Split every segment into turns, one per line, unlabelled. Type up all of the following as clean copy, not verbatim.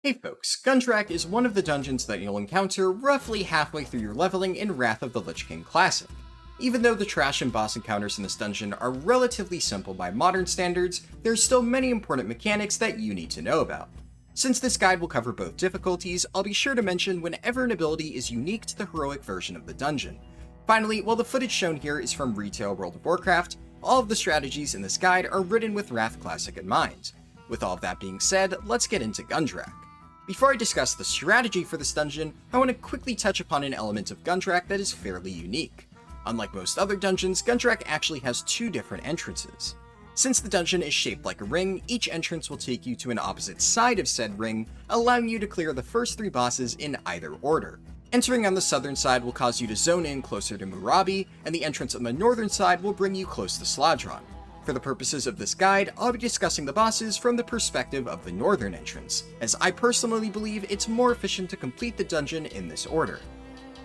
Hey folks, Gundrak is one of the dungeons that you'll encounter roughly halfway through your leveling in Wrath of the Lich King Classic. Even though the trash and boss encounters in this dungeon are relatively simple by modern standards, there's still many important mechanics that you need to know about. Since this guide will cover both difficulties, I'll be sure to mention whenever an ability is unique to the heroic version of the dungeon. Finally, while the footage shown here is from retail World of Warcraft, all of the strategies in this guide are written with Wrath Classic in mind. With all of that being said, let's get into Gundrak. Before I discuss the strategy for this dungeon, I want to quickly touch upon an element of Gundrak that is fairly unique. Unlike most other dungeons, Gundrak actually has two different entrances. Since the dungeon is shaped like a ring, each entrance will take you to an opposite side of said ring, allowing you to clear the first three bosses in either order. Entering on the southern side will cause you to zone in closer to Moorabi, and the entrance on the northern side will bring you close to Slad'ran. For the purposes of this guide, I'll be discussing the bosses from the perspective of the northern entrance, as I personally believe it's more efficient to complete the dungeon in this order.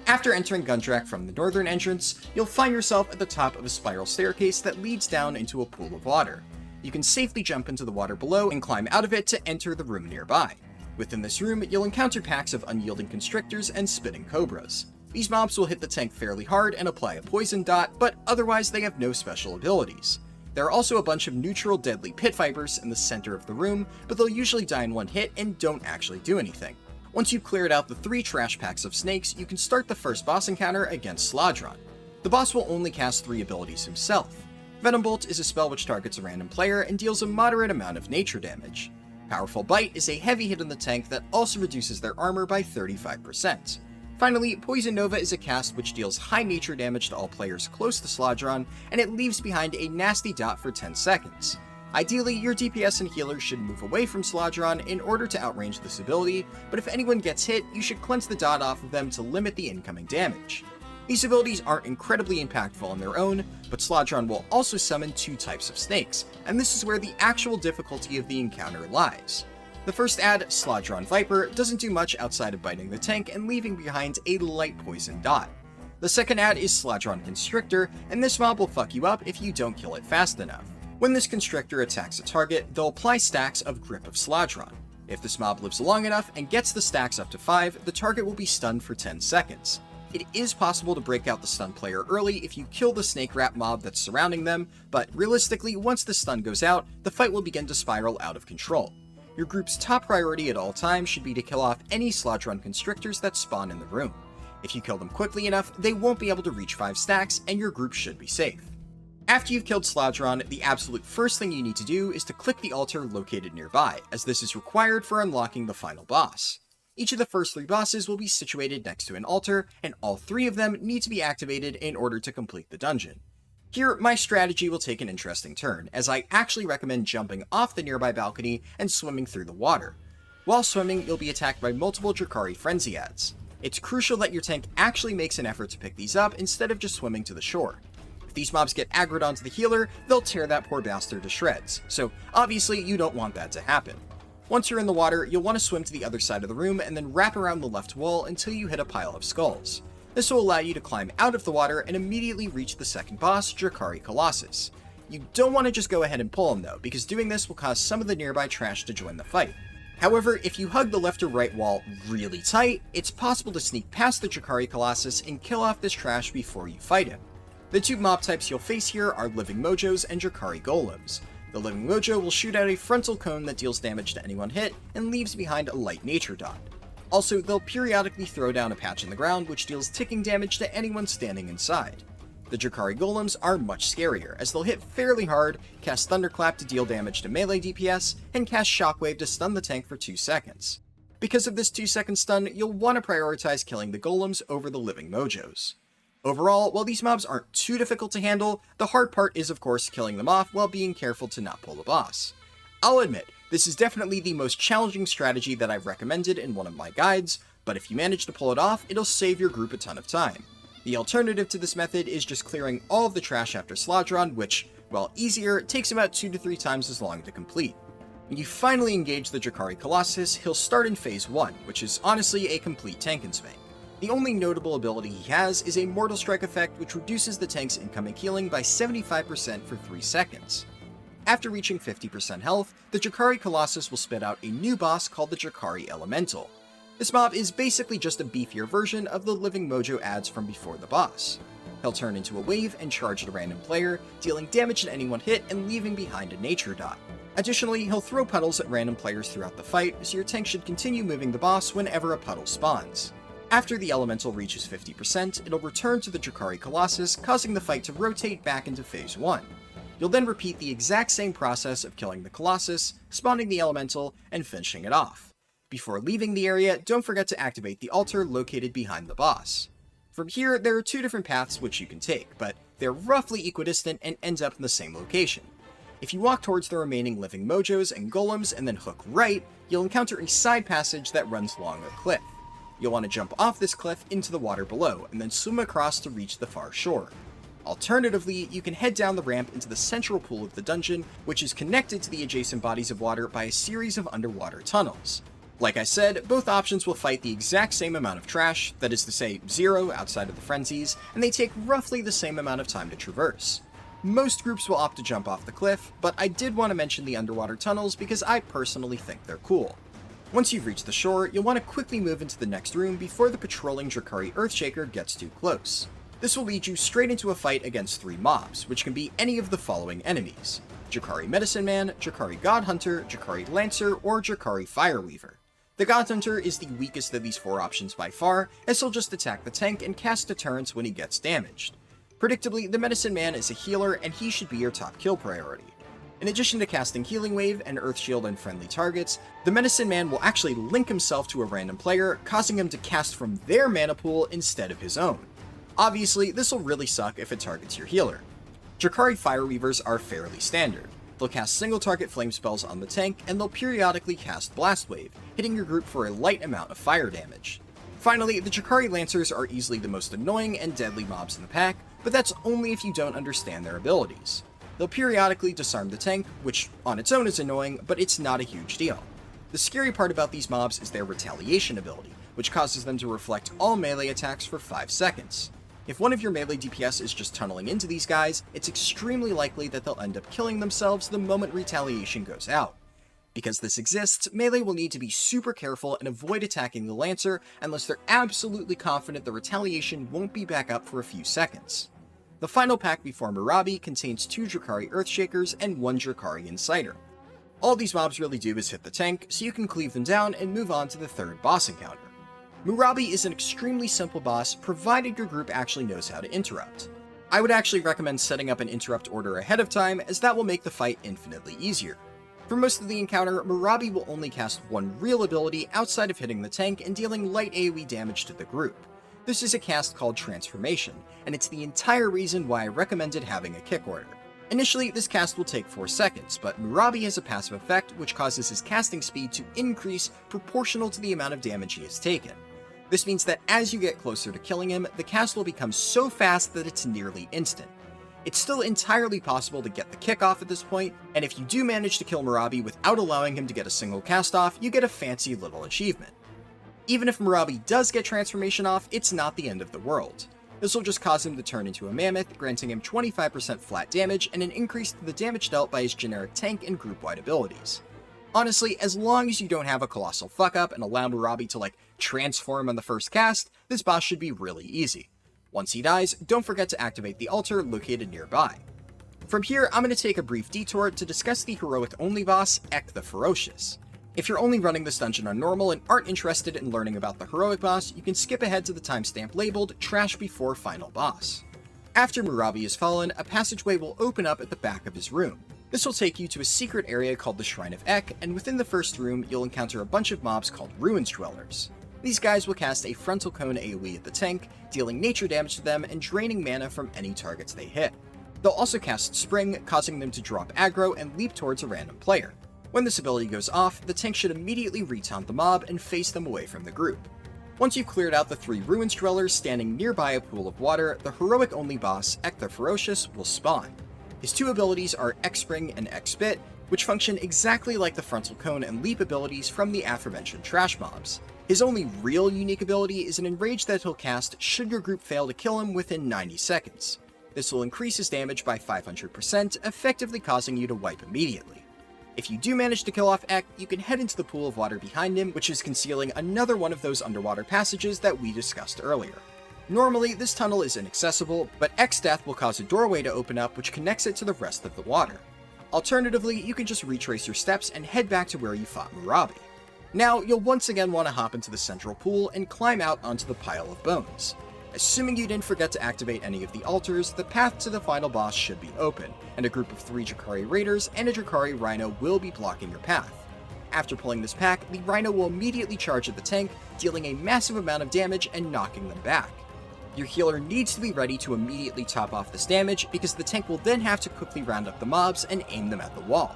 After entering Gundrak from the northern entrance, you'll find yourself at the top of a spiral staircase that leads down into a pool of water. You can safely jump into the water below and climb out of it to enter the room nearby. Within this room, you'll encounter packs of unyielding constrictors and spitting cobras. These mobs will hit the tank fairly hard and apply a poison dot, but otherwise they have no special abilities. There are also a bunch of neutral deadly pit vipers in the center of the room, but they'll usually die in one hit and don't actually do anything. Once you've cleared out the three trash packs of snakes, you can start the first boss encounter against Slad'ran. The boss will only cast three abilities himself. Venom Bolt is a spell which targets a random player and deals a moderate amount of nature damage. Powerful Bite is a heavy hit on the tank that also reduces their armor by 35%. Finally, Poison Nova is a cast which deals high nature damage to all players close to Slad'ran, and it leaves behind a nasty dot for 10 seconds. Ideally, your DPS and healers should move away from Slad'ran in order to outrange this ability, but if anyone gets hit, you should cleanse the dot off of them to limit the incoming damage. These abilities aren't incredibly impactful on their own, but Slad'ran will also summon two types of snakes, and this is where the actual difficulty of the encounter lies. The first ad, Slad'ran Viper, doesn't do much outside of biting the tank and leaving behind a light poison dot. The second ad is Slad'ran Constrictor, and this mob will fuck you up if you don't kill it fast enough. When this Constrictor attacks a target, they'll apply stacks of Grip of Slad'ran. If this mob lives long enough and gets the stacks up to 5, the target will be stunned for 10 seconds. It is possible to break out the stun player early if you kill the snake rat mob that's surrounding them, but realistically, once the stun goes out, the fight will begin to spiral out of control. Your group's top priority at all times should be to kill off any Slad'ran Constrictors that spawn in the room. If you kill them quickly enough, they won't be able to reach 5 stacks, and your group should be safe. After you've killed Slad'ran, the absolute first thing you need to do is to click the altar located nearby, as this is required for unlocking the final boss. Each of the first 3 bosses will be situated next to an altar, and all 3 of them need to be activated in order to complete the dungeon. Here, my strategy will take an interesting turn, as I actually recommend jumping off the nearby balcony and swimming through the water. While swimming, you'll be attacked by multiple Drakkari Frenzy ads. It's crucial that your tank actually makes an effort to pick these up instead of just swimming to the shore. If these mobs get aggroed onto the healer, they'll tear that poor bastard to shreds, so obviously you don't want that to happen. Once you're in the water, you'll want to swim to the other side of the room and then wrap around the left wall until you hit a pile of skulls. This will allow you to climb out of the water and immediately reach the second boss, Drakkari Colossus. You don't want to just go ahead and pull him though, because doing this will cause some of the nearby trash to join the fight. However, if you hug the left or right wall really tight, it's possible to sneak past the Drakkari Colossus and kill off this trash before you fight him. The two mob types you'll face here are Living Mojos and Drakkari Golems. The Living Mojo will shoot out a frontal cone that deals damage to anyone hit and leaves behind a light nature dot. Also, they'll periodically throw down a patch in the ground which deals ticking damage to anyone standing inside. The Drakkari Golems are much scarier, as they'll hit fairly hard, cast Thunderclap to deal damage to melee DPS, and cast Shockwave to stun the tank for 2 seconds. Because of this 2-second stun, you'll want to prioritize killing the Golems over the Living Mojos. Overall, while these mobs aren't too difficult to handle, the hard part is of course killing them off while being careful to not pull the boss. I'll admit, this is definitely the most challenging strategy that I've recommended in one of my guides, but if you manage to pull it off, it'll save your group a ton of time. The alternative to this method is just clearing all of the trash after Slad'ran, which, while easier, takes about 2 to 3 times as long to complete. When you finally engage the Drakkari Colossus, he'll start in Phase 1, which is honestly a complete tank and spank. The only notable ability he has is a Mortal Strike effect which reduces the tank's incoming healing by 75% for 3 seconds. After reaching 50% health, the Drakkari Colossus will spit out a new boss called the Drakkari Elemental. This mob is basically just a beefier version of the Living Mojo ads from before the boss. He'll turn into a wave and charge at a random player, dealing damage to anyone hit and leaving behind a nature dot. Additionally, he'll throw puddles at random players throughout the fight, so your tank should continue moving the boss whenever a puddle spawns. After the elemental reaches 50%, it'll return to the Drakkari Colossus, causing the fight to rotate back into Phase 1. You'll then repeat the exact same process of killing the Colossus, spawning the elemental, and finishing it off. Before leaving the area, don't forget to activate the altar located behind the boss. From here, there are two different paths which you can take, but they're roughly equidistant and end up in the same location. If you walk towards the remaining living mojos and golems and then hook right, you'll encounter a side passage that runs along a cliff. You'll want to jump off this cliff into the water below, and then swim across to reach the far shore. Alternatively, you can head down the ramp into the central pool of the dungeon, which is connected to the adjacent bodies of water by a series of underwater tunnels. Like I said, both options will fight the exact same amount of trash, that is to say 0 outside of the frenzies, and they take roughly the same amount of time to traverse. Most groups will opt to jump off the cliff, but I did want to mention the underwater tunnels because I personally think they're cool. Once you've reached the shore, you'll want to quickly move into the next room before the patrolling Drakkari Earthshaker gets too close. This will lead you straight into a fight against 3 mobs, which can be any of the following enemies: Drakkari Medicine Man, Drakkari God Hunter, Drakkari Lancer, or Drakkari Fireweaver. The God Hunter is the weakest of these 4 options by far, as he'll just attack the tank and cast deterrents when he gets damaged. Predictably, the Medicine Man is a healer, and he should be your top kill priority. In addition to casting Healing Wave and Earth Shield on friendly targets, the Medicine Man will actually link himself to a random player, causing him to cast from their mana pool instead of his own. Obviously, this will really suck if it targets your healer. Drakkari Fireweavers are fairly standard. They'll cast single target flame spells on the tank, and they'll periodically cast Blast Wave, hitting your group for a light amount of fire damage. Finally, the Drakkari Lancers are easily the most annoying and deadly mobs in the pack, but that's only if you don't understand their abilities. They'll periodically disarm the tank, which on its own is annoying, but it's not a huge deal. The scary part about these mobs is their retaliation ability, which causes them to reflect all melee attacks for 5 seconds. If one of your melee DPS is just tunneling into these guys, it's extremely likely that they'll end up killing themselves the moment retaliation goes out. Because this exists, melee will need to be super careful and avoid attacking the Lancer unless they're absolutely confident the retaliation won't be back up for a few seconds. The final pack before Moorabi contains 2 Drakkari Earthshakers and 1 Drakkari Inciter. All these mobs really do is hit the tank, so you can cleave them down and move on to the 3rd boss encounter. Moorabi is an extremely simple boss, provided your group actually knows how to interrupt. I would actually recommend setting up an interrupt order ahead of time, as that will make the fight infinitely easier. For most of the encounter, Moorabi will only cast 1 real ability outside of hitting the tank and dealing light AoE damage to the group. This is a cast called Transformation, and it's the entire reason why I recommended having a kick order. Initially, this cast will take 4 seconds, but Moorabi has a passive effect which causes his casting speed to increase proportional to the amount of damage he has taken. This means that as you get closer to killing him, the cast will become so fast that it's nearly instant. It's still entirely possible to get the kick off at this point, and if you do manage to kill Moorabi without allowing him to get a single cast off, you get a fancy little achievement. Even if Moorabi does get transformation off, it's not the end of the world. This will just cause him to turn into a mammoth, granting him 25% flat damage and an increase to the damage dealt by his generic tank and group-wide abilities. Honestly, as long as you don't have a colossal fuck-up and allow Moorabi to transform on the first cast, this boss should be really easy. Once he dies, don't forget to activate the altar located nearby. From here, I'm going to take a brief detour to discuss the heroic-only boss, Eck the Ferocious. If you're only running this dungeon on normal and aren't interested in learning about the heroic boss, you can skip ahead to the timestamp labeled Trash Before Final Boss. After Moorabi has fallen, a passageway will open up at the back of his room. This will take you to a secret area called the Shrine of Eck, and within the first room, you'll encounter a bunch of mobs called Ruins Dwellers. These guys will cast a Frontal Cone AoE at the tank, dealing nature damage to them and draining mana from any targets they hit. They'll also cast Spring, causing them to drop aggro and leap towards a random player. When this ability goes off, the tank should immediately retaunt the mob and face them away from the group. Once you've cleared out the 3 Ruins Dwellers standing nearby a pool of water, the heroic-only boss, Eck the Ferocious, will spawn. His 2 abilities are X-Spring and X-Spit, which function exactly like the Frontal Cone and Leap abilities from the aforementioned trash mobs. His only real unique ability is an Enrage that he'll cast should your group fail to kill him within 90 seconds. This will increase his damage by 500%, effectively causing you to wipe immediately. If you do manage to kill off Eck, you can head into the pool of water behind him, which is concealing another one of those underwater passages that we discussed earlier. Normally, this tunnel is inaccessible, but Eck's death will cause a doorway to open up which connects it to the rest of the water. Alternatively, you can just retrace your steps and head back to where you fought Moorabi. Now, you'll once again want to hop into the central pool and climb out onto the pile of bones. Assuming you didn't forget to activate any of the altars, the path to the final boss should be open, and a group of 3 Drakkari Raiders and a Drakkari Rhino will be blocking your path. After pulling this pack, the Rhino will immediately charge at the tank, dealing a massive amount of damage and knocking them back. Your healer needs to be ready to immediately top off this damage, because the tank will then have to quickly round up the mobs and aim them at the wall.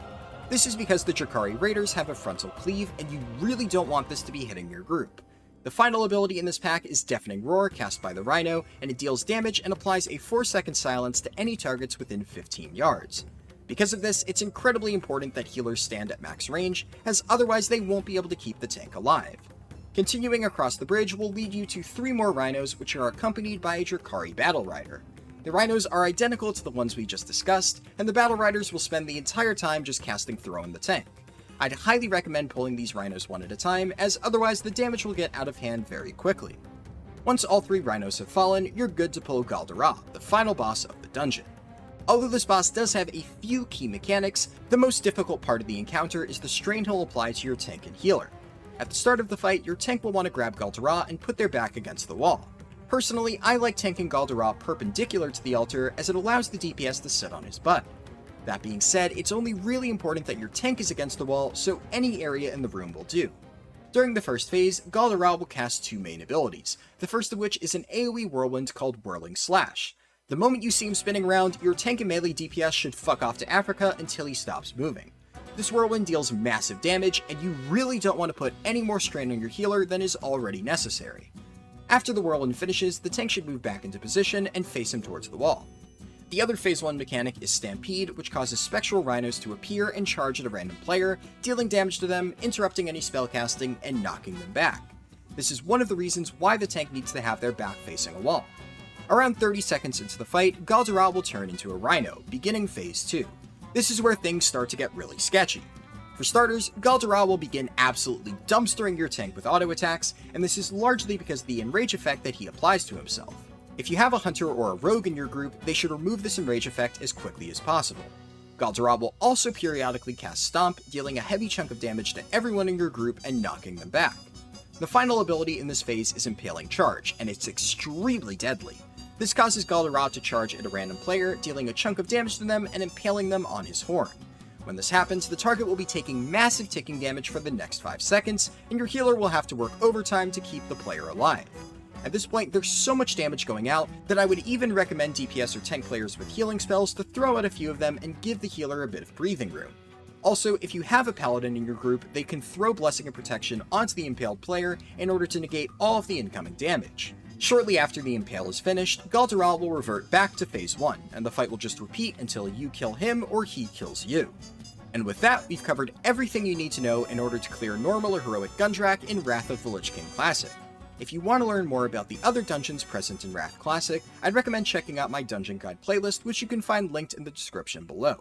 This is because the Drakkari Raiders have a frontal cleave, and you really don't want this to be hitting your group. The final ability in this pack is Deafening Roar, cast by the Rhino, and it deals damage and applies a 4-second silence to any targets within 15 yards. Because of this, it's incredibly important that healers stand at max range, as otherwise they won't be able to keep the tank alive. Continuing across the bridge will lead you to 3 more Rhinos, which are accompanied by a Drakkari Battle Rider. The Rhinos are identical to the ones we just discussed, and the Battle Riders will spend the entire time just casting Throw in the tank. I'd highly recommend pulling these Rhinos one at a time, as otherwise the damage will get out of hand very quickly. Once all 3 Rhinos have fallen, you're good to pull Gundrak, the final boss of the dungeon. Although this boss does have a few key mechanics, the most difficult part of the encounter is the strain he'll apply to your tank and healer. At the start of the fight, your tank will want to grab Gundrak and put their back against the wall. Personally, I like tanking Gundrak perpendicular to the altar, as it allows the DPS to sit on his butt. That being said, it's only really important that your tank is against the wall, so any area in the room will do. During the first phase, Gundrak will cast 2 main abilities, the first of which is an AoE whirlwind called Whirling Slash. The moment you see him spinning around, your tank and melee DPS should fuck off to Africa until he stops moving. This whirlwind deals massive damage, and you really don't want to put any more strain on your healer than is already necessary. After the whirlwind finishes, the tank should move back into position and face him towards the wall. The other Phase 1 mechanic is Stampede, which causes spectral rhinos to appear and charge at a random player, dealing damage to them, interrupting any spellcasting, and knocking them back. This is one of the reasons why the tank needs to have their back facing a wall. Around 30 seconds into the fight, Gundrak will turn into a rhino, beginning Phase 2. This is where things start to get really sketchy. For starters, Gundrak will begin absolutely dumpstering your tank with auto attacks, and this is largely because of the enrage effect that he applies to himself. If you have a hunter or a rogue in your group, they should remove this enrage effect as quickly as possible. Gundrak will also periodically cast Stomp, dealing a heavy chunk of damage to everyone in your group and knocking them back. The final ability in this phase is Impaling Charge, and it's extremely deadly. This causes Gundrak to charge at a random player, dealing a chunk of damage to them and impaling them on his horn. When this happens, the target will be taking massive ticking damage for the next 5 seconds, and your healer will have to work overtime to keep the player alive. At this point, there's so much damage going out that I would even recommend DPS or tank players with healing spells to throw out a few of them and give the healer a bit of breathing room. Also, if you have a paladin in your group, they can throw Blessing of Protection onto the impaled player in order to negate all of the incoming damage. Shortly after the impale is finished, Gundrak will revert back to Phase 1, and the fight will just repeat until you kill him or he kills you. And with that, we've covered everything you need to know in order to clear normal or heroic Gundrak in Wrath of the Lich King Classic. If you want to learn more about the other dungeons present in Wrath Classic, I'd recommend checking out my Dungeon Guide playlist, which you can find linked in the description below.